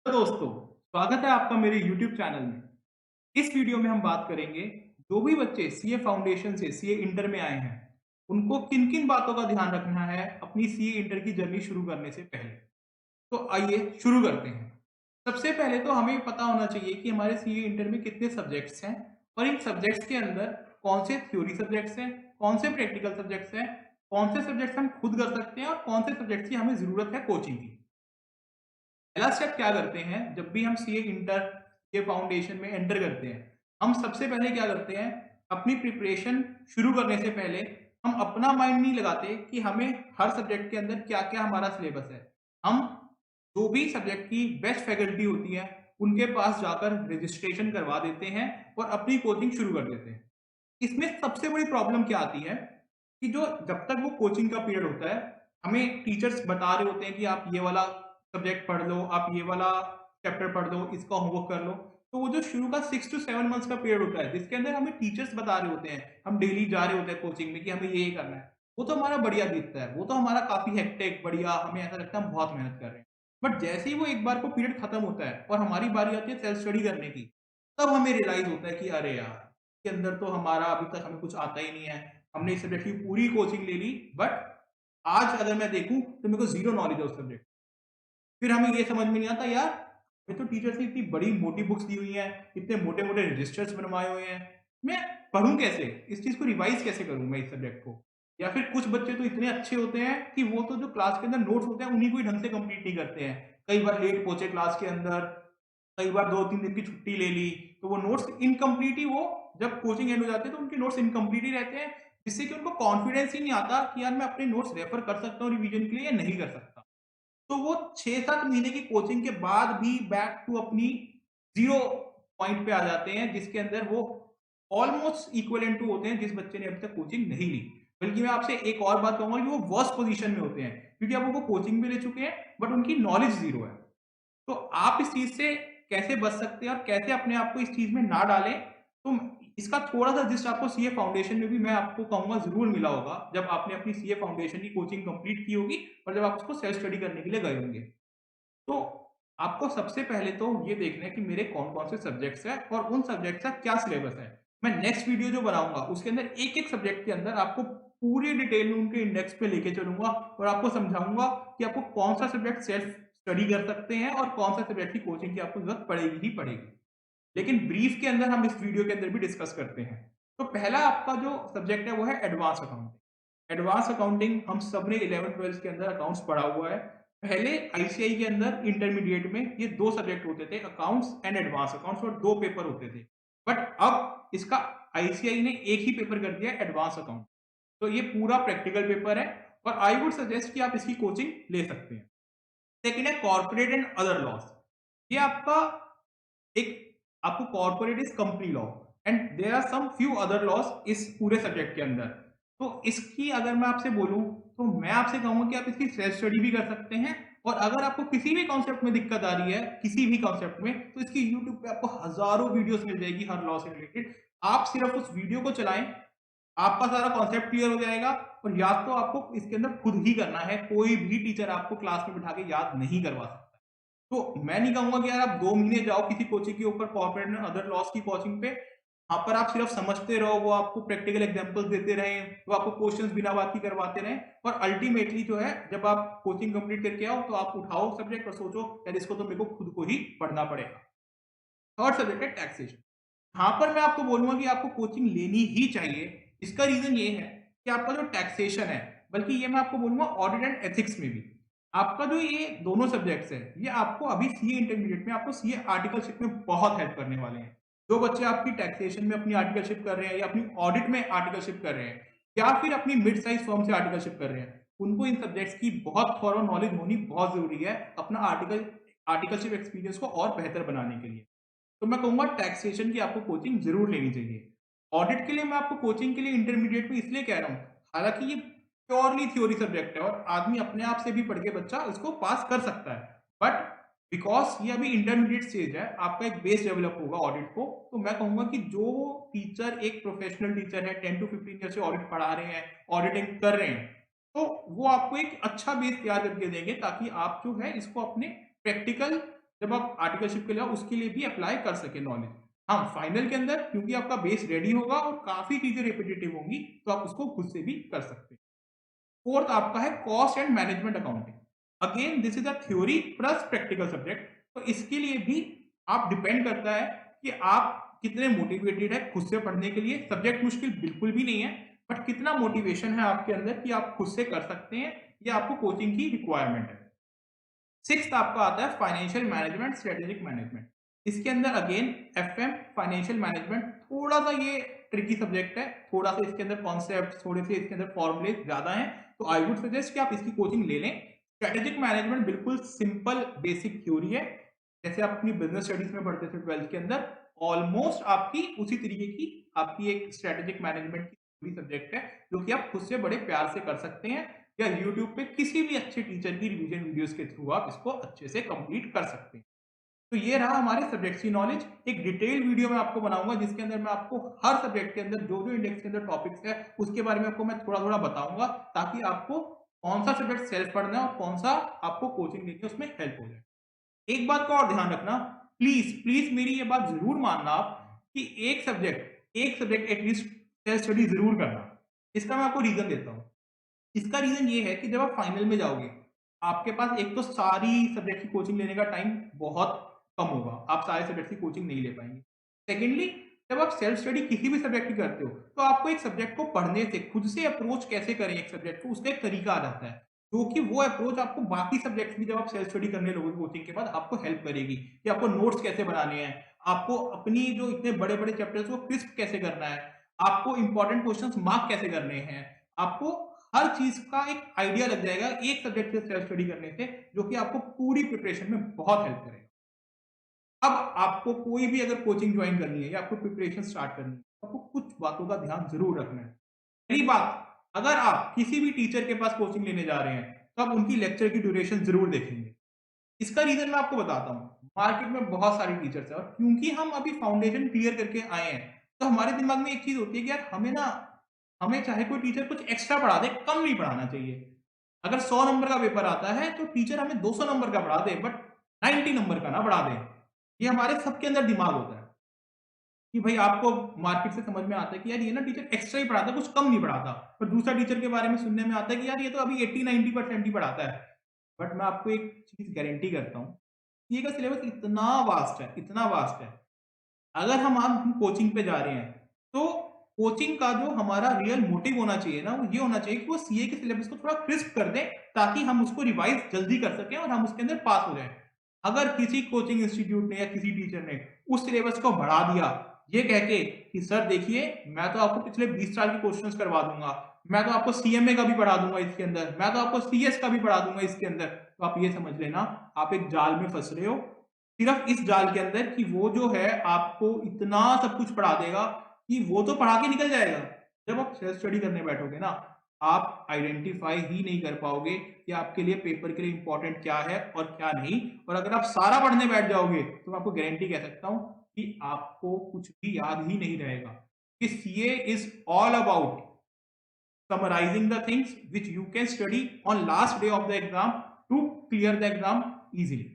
तो दोस्तों, स्वागत है आपका मेरे YouTube चैनल में। इस वीडियो में हम बात करेंगे, जो भी बच्चे सीए फाउंडेशन से सीए इंटर में आए हैं, उनको किन-किन बातों का ध्यान रखना है अपनी सीए इंटर की जर्नी शुरू करने से पहले। तो आइए शुरू करते हैं। सबसे पहले तो हमें पता होना चाहिए कि हमारे सीए इंटर में कितने सब्जेक्ट्स हैं और इन सब्जेक्ट्स के अंदर कौन से थ्योरी सब्जेक्ट्स हैं, कौन से प्रैक्टिकल सब्जेक्ट्स हैं, कौन से सब्जेक्ट्स हम खुद कर सकते हैं और कौन से सब्जेक्ट्स की हमें ज़रूरत है कोचिंग की। पहला स्टेप क्या करते हैं जब भी हम सीए इंटर के फाउंडेशन में एंटर करते हैं, हम सबसे पहले क्या करते हैं, अपनी प्रिपरेशन शुरू करने से पहले हम अपना माइंड नहीं लगाते कि हमें हर सब्जेक्ट के अंदर क्या क्या हमारा सिलेबस है। हम जो भी सब्जेक्ट की बेस्ट फैकल्टी होती है उनके पास जाकर रजिस्ट्रेशन करवा देते हैं और अपनी कोचिंग शुरू कर देते हैं। इसमें सबसे बड़ी प्रॉब्लम क्या आती है कि जो जब तक वो कोचिंग का पीरियड होता है, हमें टीचर्स बता रहे होते हैं कि आप ये वाला सब्जेक्ट पढ़ लो, आप ये वाला चैप्टर पढ़ लो, इसका होमवर्क कर लो। तो वो जो शुरू का 6 टू 7 मंथ्स का पीरियड होता है, जिसके अंदर हमें टीचर्स बता रहे होते हैं, हम डेली जा रहे होते हैं कोचिंग में कि हमें ये करना है। वो तो हमारा बढ़िया बीतता है, वो तो हमारा काफ़ी हेक्टिक बढ़िया, हमें ऐसा लगता है हम बहुत मेहनत कर रहे हैं। बट जैसे ही वो एक बार को पीरियड खत्म होता है और हमारी बारी आती है सेल्फ स्टडी करने की, तब हमें रियलाइज़ होता है कि अरे यार! के अंदर तो हमारा अभी तक हमें कुछ आता ही नहीं है। हमने इस सब्जेक्ट की पूरी कोचिंग ले ली, बट आज अगर मैं देखूँ तो मेरे को ज़ीरो नॉलेज है उस सब्जेक्ट। फिर हमें ये समझ में नहीं आता यार, ये तो टीचर्स ने इतनी बड़ी मोटी बुक्स दी हुई हैं, इतने मोटे-मोटे रजिस्टर्स बनवाए हुए हैं। मैं पढ़ूँ कैसे? इस चीज़ को रिवाइज़ कैसे करूँ मैं इस सब्जेक्ट को? या फिर कुछ बच्चे तो इतने अच्छे होते हैं कि वो तो जो क्लास के अंदर नोट्स होते हैं उन्हीं को ही ढंग से कंप्लीट नहीं करते हैं। कई बार लेट पहुँचे क्लास के अंदर, कई बार 2-3 दिन की छुट्टी ले ली, तो वो नोट्स इनकम्प्लीट ही वो जब कोचिंग एंड हो जाती है तो उनके नोट्स इनकम्प्लीट ही रहते हैं, जिससे कि उनको कॉन्फिडेंस ही नहीं आता कि यार मैं अपने नोट्स रेफर कर सकता हूँ रिवीजन के लिए या नहीं कर सकता। तो वो 6-7 महीने की कोचिंग के बाद भी बैक टू अपनी ज़ीरो पॉइंट पे आ जाते हैं, जिसके अंदर वो ऑलमोस्ट इक्विवेलेंट टू होते हैं जिस बच्चे ने अभी तक कोचिंग नहीं ली। बल्कि मैं आपसे एक और बात कहूँगा कि वो वर्स्ट पोज़ीशन में होते हैं, क्योंकि अब वो कोचिंग भी ले चुके हैं, बट उनकी नॉलेज ज़ीरो है। तो आप इस चीज़ से कैसे बच सकते हैं और कैसे अपने आप को इस चीज़ में ना डालें, तो इसका थोड़ा-सा जिस्ट आपको सीए फाउंडेशन में भी मैं आपको कहूँगा ज़रूर मिला होगा, जब आपने अपनी सीए फाउंडेशन की कोचिंग कंप्लीट की होगी और जब आप उसको सेल्फ स्टडी करने के लिए गए होंगे। तो आपको सबसे पहले तो ये देखना है कि मेरे कौन-कौन से सब्जेक्ट्स हैं और उन सब्जेक्ट्स का क्या सिलेबस है। मैं नेक्स्ट वीडियो जो बनाऊँगा उसके अंदर एक-एक सब्जेक्ट के अंदर आपको पूरी डिटेल में उनके इंडेक्स पे लेके चलूँगा और आपको समझाऊँगा कि आपको कौन-सा सब्जेक्ट सेल्फ स्टडी कर सकते हैं और कौन-सा सब्जेक्ट की कोचिंग की आपको ज़रूरत पड़ेगी ही पड़ेगी। लेकिन ब्रीफ के अंदर हम इस वीडियो के अंदर भी डिस्कस करते हैं। तो पहला आपका जो सब्जेक्ट है वो है एडवांस अकाउंटिंग। एडवांस अकाउंटिंग हम सबने 11th-12th के अंदर अकाउंट्स पढ़ा हुआ है। पहले आईसीआई के अंदर इंटरमीडिएट में ये 2 सब्जेक्ट होते थे, अकाउंट्स एंड एडवांस अकाउंट्स, और 2 पेपर होते थे। बट अब इसका आईसीआई ने एक ही पेपर कर दिया है, एडवांस अकाउंट। तो ये पूरा प्रैक्टिकल पेपर है और आई वुड सजेस्ट कि आप इसकी कोचिंग ले सकते हैं। सेकंड है कॉर्पोरेट एंड अदर लॉज़। ये आपका एक आपको corporate is company law and there are some few other laws इस पूरे सब्जेक्ट के अंदर। तो इसकी अगर मैं आपसे बोलूं तो मैं आपसे कहूंगा कि आप इसकी सेल्फ स्टडी भी कर सकते हैं, और अगर आपको किसी भी कॉन्सेप्ट में दिक्कत आ रही है, किसी भी कॉन्सेप्ट में, तो इसकी यूट्यूब पे आपको हजारों वीडियोस मिल जाएगी हर लॉ से रिलेटेड। आप सिर्फ उस वीडियो को चलाएं, आपका सारा कॉन्सेप्ट क्लियर हो जाएगा। और याद तो आपको इसके अंदर खुद ही करना है, कोई भी टीचर आपको क्लास में बिठा के याद नहीं करवा सकता। तो मैं नहीं कहूँगा कि यार आप 2 महीने जाओ किसी कोचिंग के ऊपर, कॉर्पोरेट एंड अदर लॉज़ की कोचिंग पे, वहाँ पर आप सिर्फ समझते रहो, वो आपको प्रैक्टिकल एग्जांपल्स देते रहें, वो आपको क्वेश्चंस बिना बात की करवाते रहें, और अल्टीमेटली जो है जब आप कोचिंग कंप्लीट करके आओ तो आप उठाओ सब्जेक्ट और सोचो यार इसको तो मेरे को खुद को ही पढ़ना पड़ेगा। थर्ड सब्जेक्ट है टैक्सेशन। यहाँ पर मैं आपको बोलूँगा कि आपको कोचिंग लेनी ही चाहिए। इसका रीज़न ये है कि आपका जो टैक्सेशन है, बल्कि ये मैं आपको बोलूँगा ऑडिट एंड एथिक्स में भी, आपका जो ये दोनों सब्जेक्ट्स हैं, ये आपको अभी सीए इंटरमीडिएट में आपको सीए आर्टिकलशिप में बहुत हेल्प करने वाले हैं। जो बच्चे आपकी टैक्सेशन में अपनी आर्टिकलशिप कर रहे हैं या अपनी ऑडिट में आर्टिकलशिप कर रहे हैं या फिर अपनी मिड साइज़ फर्म से आर्टिकलशिप कर रहे हैं, उनको इन सब्जेक्ट्स की बहुत थॉरो नॉलेज होनी बहुत ज़रूरी है अपना आर्टिकलशिप एक्सपीरियंस को और बेहतर बनाने के लिए। तो मैं कहूँगा टैक्सेशन की आपको कोचिंग ज़रूर लेनी चाहिए। ऑडिट के लिए मैं आपको कोचिंग के लिए इंटरमीडिएट में इसलिए कह रहा हूँ, हालाँकि ये प्योरली थ्योरी सब्जेक्ट है और आदमी अपने आप से भी पढ़ के बच्चा इसको पास कर सकता है। बट बिकॉज़ ये अभी इंटरमीडिएट स्टेज है, आपका एक बेस डेवलप होगा ऑडिट को, तो मैं कहूँगा कि जो टीचर एक प्रोफेशनल टीचर है, 10 टू 15 ईयर से ऑडिट पढ़ा रहे हैं, ऑडिटिंग कर रहे हैं, तो वो आपको एक अच्छा बेस तैयार करके देंगे ताकि आप जो है इसको अपने प्रैक्टिकल जब आप आर्टिकलशिप के लिए उसके लिए भी अप्लाई कर सके नॉलेज। हाँ, फाइनल के अंदर क्योंकि आपका बेस रेडी होगा और काफ़ी चीज़ें रिपिटिटिव होंगी, तो आप उसको खुद से भी कर सकते हैं। फोर्थ आपका है cost and management accounting. Again this is a theory plus practical subject, तो इसके लिए भी आप डिपेंड करता है कि आप कितने मोटिवेटेड है खुद से पढ़ने के लिए। सब्जेक्ट मुश्किल बिल्कुल भी नहीं है, बट कितना मोटिवेशन है आपके अंदर कि आप खुद से कर सकते हैं या आपको कोचिंग की रिक्वायरमेंट है। सिक्स्थ आपका आता है फाइनेंशियल मैनेजमेंट, स्ट्रेटेजिक मैनेजमेंट। इसके अंदर अगेन एफएम फाइनेंशियल मैनेजमेंट थोड़ा सा ये ट्रिकी सब्जेक्ट है, थोड़ा सा इसके अंदर कॉन्सेप्ट, थोड़े से इसके अंदर फॉर्मूले ज्यादा हैं, तो आई वुड सजेस्ट कि आप इसकी कोचिंग ले लें। स्ट्रेटेजिक मैनेजमेंट बिल्कुल सिंपल बेसिक थ्योरी है, जैसे आप अपनी बिजनेस स्टडीज में पढ़ते थे 12th के अंदर, ऑलमोस्ट आपकी उसी तरीके की आपकी एक स्ट्रेटेजिक मैनेजमेंट की सब्जेक्ट है, जो कि आप खुद से बड़े प्यार से कर सकते हैं, या यूट्यूब पे किसी भी अच्छे टीचर की रिवीजन वीडियोस के थ्रू आप इसको अच्छे से कंप्लीट कर सकते हैं। तो ये रहा हमारे सब्जेक्ट्स की नॉलेज। एक डिटेल वीडियो मैं आपको बनाऊंगा जिसके अंदर मैं आपको हर सब्जेक्ट के अंदर जो जो इंडेक्स के अंदर टॉपिक्स है उसके बारे में आपको मैं थोड़ा थोड़ा बताऊंगा, ताकि आपको कौन सा सब्जेक्ट सेल्फ पढ़ना है और कौन सा आपको कोचिंग लेके उसमें हेल्प हो जाए। एक बात का और ध्यान रखना, प्लीज प्लीज मेरी ये बात जरूर मानना आप, कि एक सब्जेक्ट एटलीस्ट सेल्फ स्टडी जरूर करना। इसका मैं आपको रीजन देता हूँ। इसका रीजन ये है कि जब आप फाइनल में जाओगे, आपके पास एक तो सारी सब्जेक्ट की कोचिंग लेने का टाइम बहुत कम होगा, आप सारे सब्जेक्ट की कोचिंग नहीं ले पाएंगे। सेकेंडली, जब आप सेल्फ स्टडी किसी भी सब्जेक्ट की करते हो, तो आपको एक सब्जेक्ट को पढ़ने से खुद से अप्रोच कैसे करें एक सब्जेक्ट को, उसका एक तरीका आ जाता है, जो कि वो अप्रोच आपको बाकी सब्जेक्ट भी जब आप सेल्फ स्टडी करने लगोगे कोचिंग के बाद आपको हेल्प करेगी, कि आपको नोट्स कैसे बनाने हैं, आपको अपनी जो इतने बड़े बड़े चैप्टर्स को क्रिस्प कैसे करना है, आपको इंपॉर्टेंट क्वेश्चंस मार्क कैसे करने हैं, आपको हर चीज का एक आइडिया लग जाएगा एक सब्जेक्ट से सेल्फ स्टडी करने से, जो कि आपको पूरी प्रिपरेशन में बहुत हेल्प करेगा। अब आपको कोई भी अगर कोचिंग ज्वाइन करनी है या आपको प्रिपरेशन स्टार्ट करनी है, तो आपको कुछ बातों का ध्यान जरूर रखना है। पहली बात, अगर आप किसी भी टीचर के पास कोचिंग लेने जा रहे हैं, तो आप उनकी लेक्चर की ड्यूरेशन जरूर देखेंगे। इसका रीजन मैं आपको बताता हूँ। मार्केट में बहुत सारी टीचर्स है, और क्योंकि हम अभी फाउंडेशन क्लियर करके आए हैं, तो हमारे दिमाग में एक चीज होती है कि यार हमें चाहे कोई टीचर कुछ एक्स्ट्रा पढ़ा दे, कम नहीं पढ़ाना चाहिए। अगर 100 नंबर का पेपर आता है तो टीचर हमें 200 नंबर का पढ़ा दे, बट 90 नंबर का ना पढ़ा दे। ये हमारे सबके अंदर दिमाग होता है कि भाई आपको मार्केट से समझ में आता है कि यार ये ना टीचर एक्स्ट्रा ही पढ़ाता है, कुछ कम नहीं पढ़ाता। पर दूसरा टीचर के बारे में सुनने में आता है कि यार ये तो अभी 80-90% ही पढ़ाता है। बट मैं आपको एक चीज गारंटी करता हूँ, ये का सिलेबस इतना वास्ट है, इतना वास्ट है। अगर हम कोचिंग पे जा रहे हैं, तो कोचिंग का जो हमारा रियल मोटिव होना चाहिए ना, वो ये होना चाहिए कि वो सीए के सिलेबस को थोड़ा क्रिस्प कर दें, ताकि हम उसको रिवाइज जल्दी कर सकें और हम उसके अंदर पास हो जाएं। अगर किसी कोचिंग इंस्टीट्यूट ने या किसी टीचर ने उस सिलेबस को बढ़ा दिया, ये कह के कि सर देखिए मैं तो आपको पिछले 20 साल के क्वेश्चंस करवा दूंगा, मैं तो आपको सीएमए का भी पढ़ा दूंगा इसके अंदर, मैं तो आपको सीएस का भी पढ़ा दूंगा इसके अंदर, तो आप ये समझ लेना आप एक जाल में फंस रहे हो। सिर्फ इस जाल के अंदर कि वो जो है आपको इतना सब कुछ पढ़ा देगा कि वो तो पढ़ा के निकल जाएगा। जब आप सेल्फ स्टडी करने बैठोगे ना, आप आइडेंटिफाई ही नहीं कर पाओगे कि आपके लिए पेपर के लिए इंपॉर्टेंट क्या है और क्या नहीं। और अगर आप सारा पढ़ने बैठ जाओगे, तो मैं आपको गारंटी कह सकता हूं कि आपको कुछ भी याद ही नहीं रहेगा। कि CA is all about summarising the things which you can study on last day of the exam to clear the exam easily.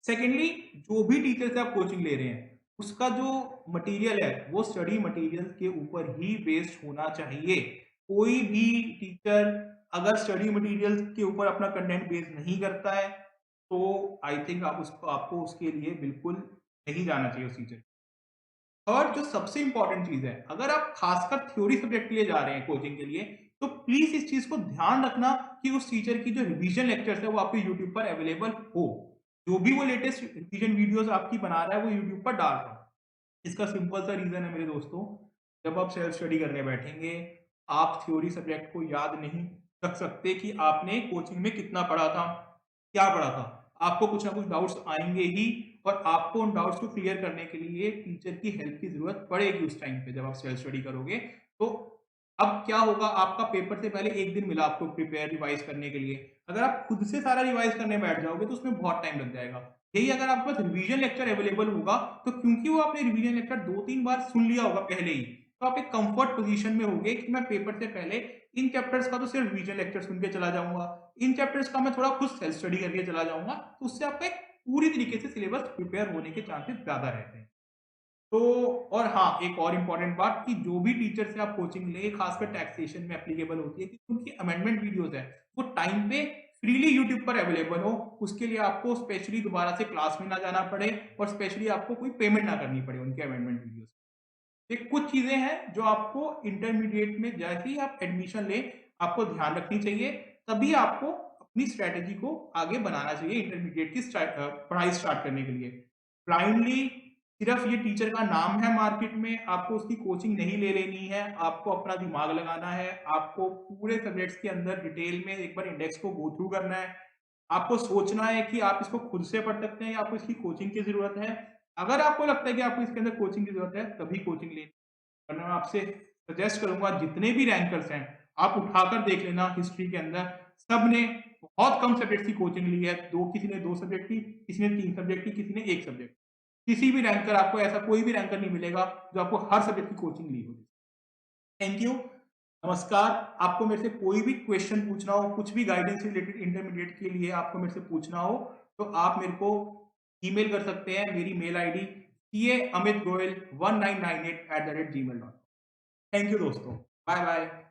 Secondly, जो भी टीचर से आप कोचिंग ले रहे हैं, उसका जो मटेरियल है वो स्टडी मटेरियल के ऊपर ही बेस्ड होना चाहिए। कोई भी टीचर अगर स्टडी मटेरियल के ऊपर अपना कंटेंट बेस नहीं करता है, तो आई थिंक आपको उसके लिए बिल्कुल नहीं जाना चाहिए उस टीचर। और जो सबसे इंपॉर्टेंट चीज है, अगर आप खासकर थ्योरी सब्जेक्ट के लिए जा रहे हैं कोचिंग के लिए, तो प्लीज इस चीज को ध्यान रखना कि उस टीचर की जो रिवीजन लेक्चर्स है वो आपके यूट्यूब पर अवेलेबल हो। जो भी वो लेटेस्ट रिवीजन वीडियोस आपकी बना रहा है वो यूट्यूब पर डाल रहा है। इसका सिंपल सा रीजन है मेरे दोस्तों, जब आप सेल्फ स्टडी करने बैठेंगे, आप थ्योरी सब्जेक्ट को याद नहीं रख सकते कि आपने कोचिंग में कितना पढ़ा था, क्या पढ़ा था। आपको कुछ ना कुछ डाउट्स आएंगे ही, और आपको उन डाउट्स को क्लियर करने के लिए टीचर की हेल्प की जरूरत पड़ेगी उस टाइम पे जब आप सेल्फ स्टडी करोगे। तो अब क्या होगा, आपका पेपर से पहले एक दिन मिला आपको प्रिपेयर रिवाइज करने के लिए। अगर आप खुद से सारा रिवाइज करने बैठ जाओगे तो उसमें बहुत टाइम लग जाएगा। यही अगर आपके पास रिवीजन लेक्चर अवेलेबल होगा, तो क्योंकि वो आपने रिवीजन लेक्चर 2-3 बार सुन लिया होगा पहले ही, तो आप एक कंफर्ट पोजीशन में होगे कि मैं पेपर से पहले इन चैप्टर्स का तो सिर्फ रिवीजन लेक्चर सुन के चला जाऊंगा, इन चैप्टर्स का मैं थोड़ा खुद सेल्फ स्टडी करके चला जाऊंगा, तो उससे आपका एक पूरी तरीके से सिलेबस प्रिपेयर होने के चांसेस ज़्यादा रहते हैं। तो और हाँ, एक और इम्पोर्टेंट बात कि जो भी टीचर से आप कोचिंग लें, खासकर टैक्सेशन में एप्लीकेबल होती है कि उनकी अमेंडमेंट वीडियोज़ है, वो टाइम पे फ्रीली यूट्यूब पर अवेलेबल हो, उसके लिए आपको स्पेशली दोबारा से क्लास में ना जाना पड़े और स्पेशली आपको कोई पेमेंट ना करनी पड़े उनके अमेंडमेंट वीडियोज़। ये कुछ चीज़ें हैं जो आपको इंटरमीडिएट में जैसे ही आप एडमिशन लें, आपको ध्यान रखनी चाहिए, तभी आपको अपनी स्ट्रैटेजी को आगे बनाना चाहिए इंटरमीडिएट की पढ़ाई स्टार्ट करने के लिए। ब्लाइंडली सिर्फ ये टीचर का नाम है मार्केट में, आपको उसकी कोचिंग नहीं ले लेनी है, आपको अपना दिमाग लगाना है, आपको पूरे सब्जेक्ट्स के अंदर डिटेल में एक बार इंडेक्स को गो थ्रू करना है, आपको सोचना है कि आप इसको खुद से पढ़ सकते हैं या आपको इसकी कोचिंग की ज़रूरत है। अगर आपको लगता है कि आपको इसके अंदर कोचिंग की ज़रूरत है, तभी कोचिंग लेनी। वरना मैं आपसे सजेस्ट करूँगा जितने भी रैंकर्स हैं, आप उठाकर देख लेना हिस्ट्री के अंदर, सबने बहुत कम सब्जेक्ट्स की कोचिंग ली है। 2 किसी ने 2 सब्जेक्ट की, किसी ने 3 सब्जेक्ट की, किसी ने 1 सब्जेक्ट। किसी भी रैंकर आपको ऐसा कोई भी रैंकर नहीं मिलेगा जो आपको हर सब्जेक्ट की कोचिंग ली हो। थैंक यू, नमस्कार। आपको मेरे से कोई भी क्वेश्चन पूछना हो, कुछ भी गाइडेंस रिलेटेड इंटरमीडिएट के लिए आपको मेरे से पूछना हो, तो आप मेरे को ईमेल कर सकते हैं। मेरी mail ID CA amitgoel1998@gmail.com। Thank you दोस्तों। Bye bye.